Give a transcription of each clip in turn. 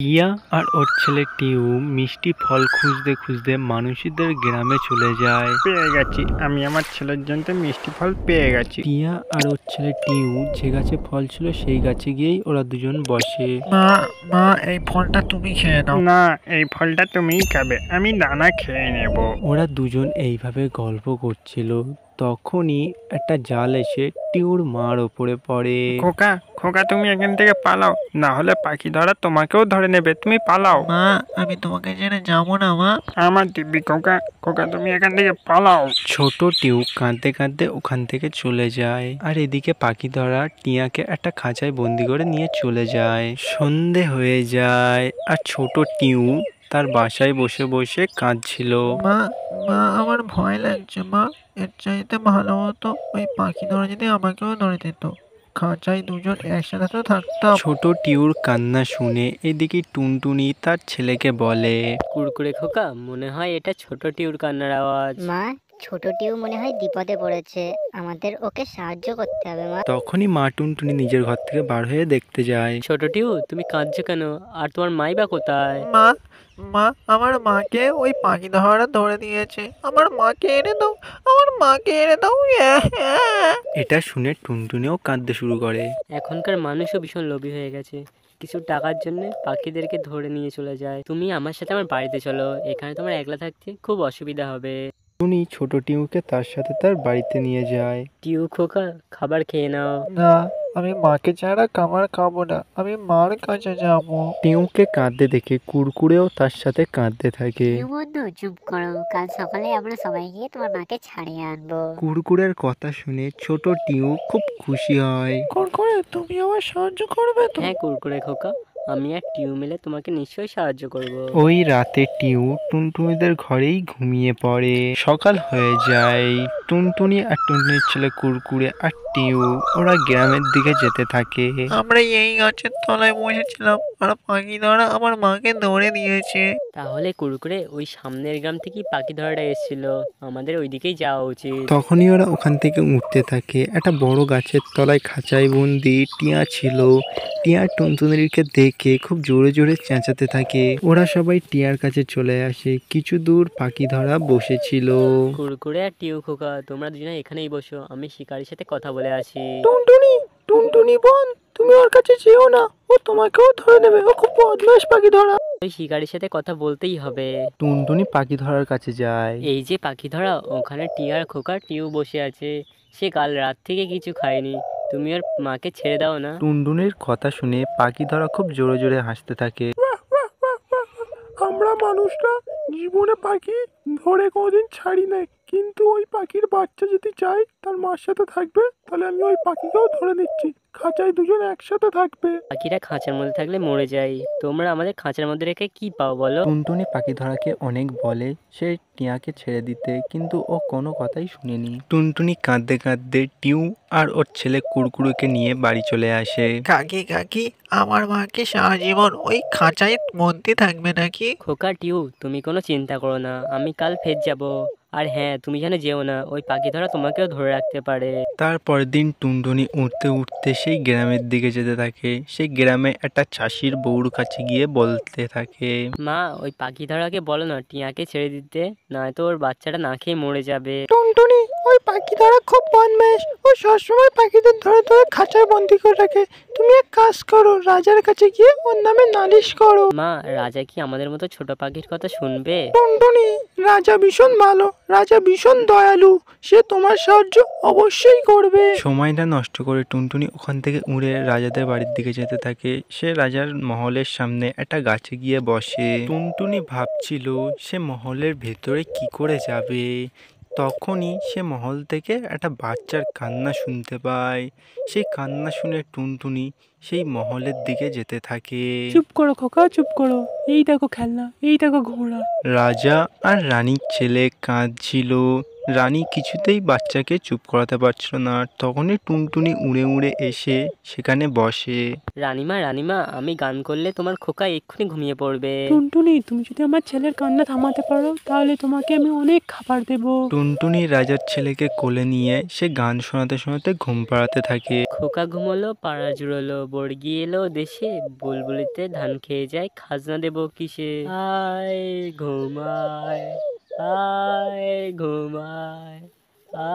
টিয়া আর ওর ছেলে টিউ মিষ্টি ফল খুঁজতে খুঁজতে মানুষদের গ্রামে চলে যায়। পেয়ে গেছি, আমি আমার ছেলের জন্য মিষ্টি ফল পেয়ে গেছি। টিয়া আর ওর ছেলে টিউ যে গাছে ফল ছিল সেই গাছে গিয়েই ওরা দুজন বসে। মা মা এই ফলটা তুমি খেয়ে নাও। না, এই ফলটা তুমিই খাবে, আমি দানা খেয়ে নেব। ওরা দুজন এইভাবে গল্প করছিল, তখনই একটা জাল এসে টিউর মার ওপরে পড়ে। খোকা খোকা, তুমি এখান থেকে পালাও, না হলে পাখি ধরা তোমাকেও ধরে নেবে। তুমি পালাও। মা আমি তোমাকে ছেড়ে যাবো না মা। আমার দিব্যি খোকা, খোকা তুমি এখান থেকে পালাও। ছোট টিউ কাঁদতে কাঁদতে ওখান থেকে চলে যায়, আর এদিকে পাখি ধরা টিয়াকে একটা খাঁচায় বন্দি করে নিয়ে চলে যায়। সন্ধে হয়ে যায় আর ছোট টিউ তার বাসায় বসে বসে কাঁদছিল। মা মা আমার ভয় লাগছে মা। এর চাইতে ভালো হতো ওই পাখি ধরা যদি আমাকেও ধরে দিত, খাঁচায় দুজন একসাথে তো থাকতাম। ছোট টিউর কান্না শুনে এদিকে টুনটুনি তার ছেলেকে বলে, কুড়কুড়ে খোকা, মনে হয় এটা ছোট টিউর কান্নার আওয়াজ। মা, ছোট টিউ মনে হয় বিপদে পড়েছে, আমাদের ওকে সাহায্য করতে হবে মা। তখনই মা টুনটুনি নিজের ঘর থেকে বার হয়ে দেখতে যায়। ছোট টিউ, তুমি কাঁদছো কেন? আর তোমার মাই বা কোথায়? মা মা আমার মাকে ওই পাখি ধরা ধরে দিয়েছে, আমার মাকে এনে দাও, আমার মাকে এনে দাও। এটা শুনে টুনটুনিও কাঁদতে শুরু করে। এখনকার মানুষও ভীষণ লোভী হয়ে গেছে, কিছু টাকার জন্য পাখিদেরকে ধরে নিয়ে চলে যায়। তুমি আমার সাথে আমার বাড়িতে চলো, এখানে তোমার একলা থাকতে খুব অসুবিধা হবে। টুনি ছোট টিউকে তার সাথে তার বাড়িতে নিয়ে যায়। টিউ খোকা, খাবার খেয়ে নাও। না, আমি মাকে ছাড়া খাবার খাবো না, আমি মার কাছে যাবো। টিউকে কাঁদতে দেখে কুড়কুড়েও তার সাথে কাঁদতে থাকে। টিউ বন্ধু চুপ করো, কাল সকালে আমরা সবাই গিয়ে তোমার মাকে ছাড়িয়ে আনবো। কুড়কুড়ের কথা শুনে ছোট টিউ খুব খুশি হয়। করে তুমি আমার সাহায্য করবে তো? হ্যাঁ কুড়কুড়ে খোকা, আমি আর টিউ মিলে তোমাকে নিশ্চয়ই সাহায্য করব। ওই রাতে টিউ টুনটুনিদের ঘরেই ঘুমিয়ে পড়ে। সকাল হয়ে যায়। টুনটুনি আর টুনটুনির ছেলে কুড়কুড়ে আর টিউ ওরা গ্রামের দিকে যেতে থাকে। আমরা এই গাছের তলায় বসেছিলাম আর পাখি ধরা আমার মাকে ধরে দিয়েছে। তাহলে কুড়কুড়ে ওই সামনের গ্রাম থেকেই পাখি ধরাটা এসেছিল, আমাদের ওইদিকেই যাওয়া উচিত। তখনই ওরা ওখান থেকে উঠতে থাকে। একটা বড় গাছের তলায় খাঁচায় বন্দি টিয়া ছিল। টিয়া টুনটুনিকে দেখে খুব জোরে জোরে চেঁচাতে থাকে। ওরা সবাই টিয়ার কাছে চলে আসে। কিছু দূর পাখি ধরা বসেছিল। কুড়কুড়ে আর টিউ খোকা, তোমরা দুজনে এখানেই বসো, আমি শিকারির সাথে কথা বলে আসি। টুনটুনি বোন, তুমি ওর কাছে যেও না, ও তোমাকেও ধরে নেবে, ও খুব বদমাশ পাখি ধরা। ওই শিকারির সাথে কথা বলতেই হবে। টুনটুনি পাখি ধরার কাছে যায়। এই যে পাখি ধরা, ওখানে টিয়ার খোকা টিউ বসে আছে, সে কাল রাত থেকে কিছু খায়নি, তুমি ওর মাকে ছেড়ে দাও না। টুনটুনির কথা শুনে পাখি ধরা খুব জোরে জোরে হাসতে থাকে। আমরা মানুষরা জীবনে পাখি ধরে কোনোদিন ছাড়ি নাই, কিন্তু ওই পাখির বাচ্চা যদি চাই তার মার সাথে থাকবে, তাহলে আমি ওই পাখিকেও ধরে নিচ্ছি, খাঁচায় দুজন একসাথে থাকবে। পাখিরা খাঁচার মধ্যে থাকলে মরে যায়, তোমরা আমাদের খাঁচার মধ্যে রেখে কি পাও বলো? টুনটুনি পাখি ধরাকে অনেক বলে সে টিয়াকে ছেড়ে দিতে, কিন্তু ও কোনো কথাই শুনেনি। টুনটুনি কাঁদতে কাঁদতে টিউ আর ওর ছেলে কুড়কুড়ুকে নিয়ে বাড়ি চলে আসে। কাকি আমার মাকে সারা জীবন ওই খাঁচায় বন্দি থাকবে নাকি? খোকা টিউ, তুমি কোনো চিন্তা করো না, আমি কাল ফের যাব। আর হ্যাঁ, তুমি যেন যেও না, ওই পাখি ধরা তোমাকেও ধরে রাখতে পারে। তারপরের দিন টুনটুনি উঠতে উঠতে সেই গ্রামের দিকে যেতে থাকে। সেই গ্রামে একটা চাষির বউর কাছে গিয়ে বলতে থাকে, মা, ওই পাখি ধরাকে বলো না টিয়াকে ছেড়ে দিতে, নয়তো ওর বাচ্চাটা না খেয়ে মরে যাবে। টুনটুনি, ওই পাখি ধরা খুব বদমাশ, ও সবসময় পাখিদের ধরে ধরে খাঁচায় বন্দি করে রাখে। তুমি এক কাজ করো, রাজার কাছে গিয়ে ওর নামে নালিশ করো। মা, রাজা কি আমাদের মতো ছোট পাখির কথা শুনবে? টুনটুনি, রাজা ভীষণ ভালো, রাজা ভীষণ দয়ালু, সে তোমার সাহায্য অবশ্যই করবে। সময়টা নষ্ট করে টুনটুনি ওখান থেকে উড়ে রাজাদের বাড়ির দিকে যেতে থাকে। সে রাজার মহলের সামনে একটা গাছে গিয়ে বসে। টুনটুনি ভাবছিল সে মহলের ভেতরে কি করে যাবে। তখনই সে মহল থেকে একটা বাচ্চার কান্না শুনতে পায়। সেই কান্না শুনে টুনটুনি সেই মহলের দিকে যেতে থাকে। চুপ করো খোকা, চুপ করো, এই দেখো খেলনা, এই দেখো ঘোড়া। রাজা আর রানীর ছেলে কাঁদছিল। রানী কিছুতেই বাচ্চাকে চুপ করাতে পারছিল না। তখনই টুনটুনি উড়ে উড়ে এসে সেখানে বসে। রানীমা রানীমা, আমি গান করলে তোমার খোকা এক্ষুনি ঘুমিয়ে পড়বে। টুনটুনি, তুমি যদি আমার ছেলের কান্না থামাতে পারো তাহলে তোমাকে আমি অনেক খাবার দেব। টুনটুনি রাজার ছেলেকে কোলে নিয়ে সে গান শোনাতে শোনাতে ঘুম পাড়াতে থাকে। খোকা ঘুমোলো, পাড়া জুড়োলো, বর্গি এলো দেশে, বুলবুলিতে ধান খেয়ে যায়, খাজনা দেবো কিসে? আয় ঘুমায়, আয় ঘুমায়,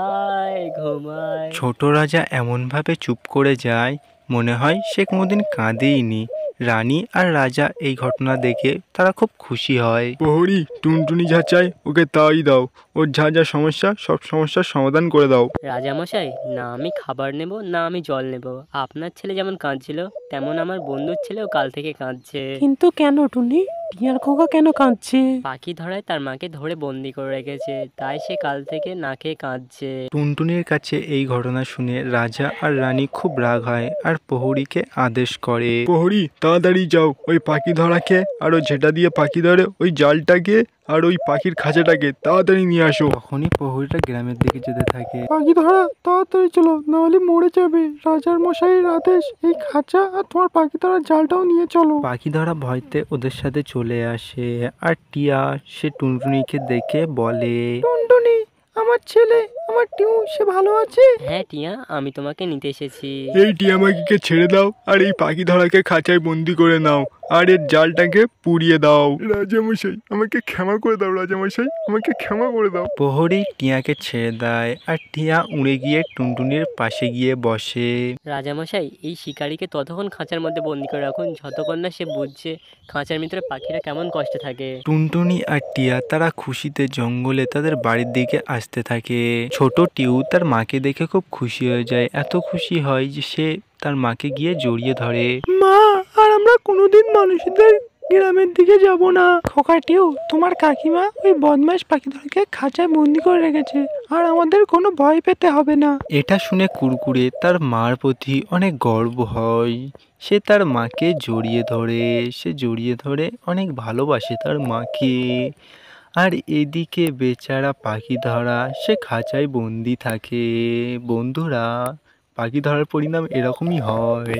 আয় ঘুমায়। ছোট রাজা এমনভাবে চুপ করে যায়, মনে হয় সে কোনোদিন কাঁদেইনি। রানী আর রাজা এই ঘটনা দেখে তারা খুব খুশি হয়। প্রহরী, টুনটুনি যা চাই ওকে তাই দাও। ওর যা যা সমস্যা সব সমস্যার সমাধান করে দাও। রাজামশাই, না আমি খাবার নেব না আমি জল নেব। আপনার ছেলে যেমন কাঁদছিল তেমন আমার বন্ধুর ছেলেও কাল থেকে কাঁদছে। কিন্তু কেন টুনি? টিয়ার খোকা কেন কাঁদছে? পাখি ধরায় তার মাকে ধরে বন্দি করে রেখেছে, তাই সে কাল থেকে না খেয়ে কাঁদছে। টুনটুনির কাছে এই ঘটনা শুনে রাজা আর রানী খুব রাগ হয় আর প্রহরীকে আদেশ করে। প্রহরী, তাড়াতাড়ি যাও ওই পাখি ধরাকে আর ওই যেটা দিয়ে পাখি ধরে ওই জালটাকে আর ওই পাখির খাঁচাটাকে তাড়াতাড়ি নিয়ে আসো। তখনই প্রহরীটা গ্রামের দিকে যেতে থাকে। পাখি ধরা তাড়াতাড়ি চলো, নাহলে মরে যাবে। রাজার মশাইয়ের আদেশ, এই খাঁচা আর তোমার পাখি ধরার জালটাও নিয়ে চলো। পাখি ধরা ভয়তে ওদের সাথে চলে আসে আর টিয়া সে টুনটুনিকে দেখে বলে, টুনটুনি, আমার ছেলে, আমার টিউ, সে ভালো আছে? হ্যাঁ টিয়া, আমি তোমাকে নিতে এসেছি। এই টিয়া পাখিকে ছেড়ে দাও আর এই পাখি ধরাকে খাঁচায় বন্দি করে নাও আর এর জালটাকে পুড়িয়ে দাও। রাজামশাই, আমাকে ক্ষমা করে দাও। রাজামশাই, আমাকে ক্ষমা করে দাও। প্রহরী টিয়াকে ছেড়ে দেয় আর টিয়া উড়ে গিয়ে টুনটুনির পাশে গিয়ে বসে। রাজামশাই, এই শিকারীকে ততক্ষণ খাঁচার মধ্যে বন্দি করে রাখুন যতক্ষণ না সে বুঝছে খাঁচার ভিতরে পাখিরা কেমন কষ্টে থাকে। টুনটুনি আর টিয়া তারা খুশিতে জঙ্গলে তাদের বাড়ির দিকে আসতে থাকে। ছোট টিউ তার মাকে দেখে খুব খুশি হয়ে যায়, এত খুশি হয় যে সে তার মাকে গিয়ে জড়িয়ে ধরে। মা, আর আমরা কোনোদিন মানুষদের গ্রামের দিকে যাব না। খোকা টিউ, তোমার কাকিমা ওই বদমাশ পাখিদেরকে খাঁচায় বন্দি করে রেখেছে, আর আমাদের কোনো ভয় পেতে হবে না। এটা শুনে কুরকুরে তার মার প্রতি অনেক গর্ব হয়। সে তার মাকে জড়িয়ে ধরে, অনেক ভালোবাসে তার মাকে। আর এদিকে বেচারা পাখি ধরা সে খাঁচায় বন্দি থাকে। বন্ধুরা, পাখি ধরার পরিণাম এরকমই হয়।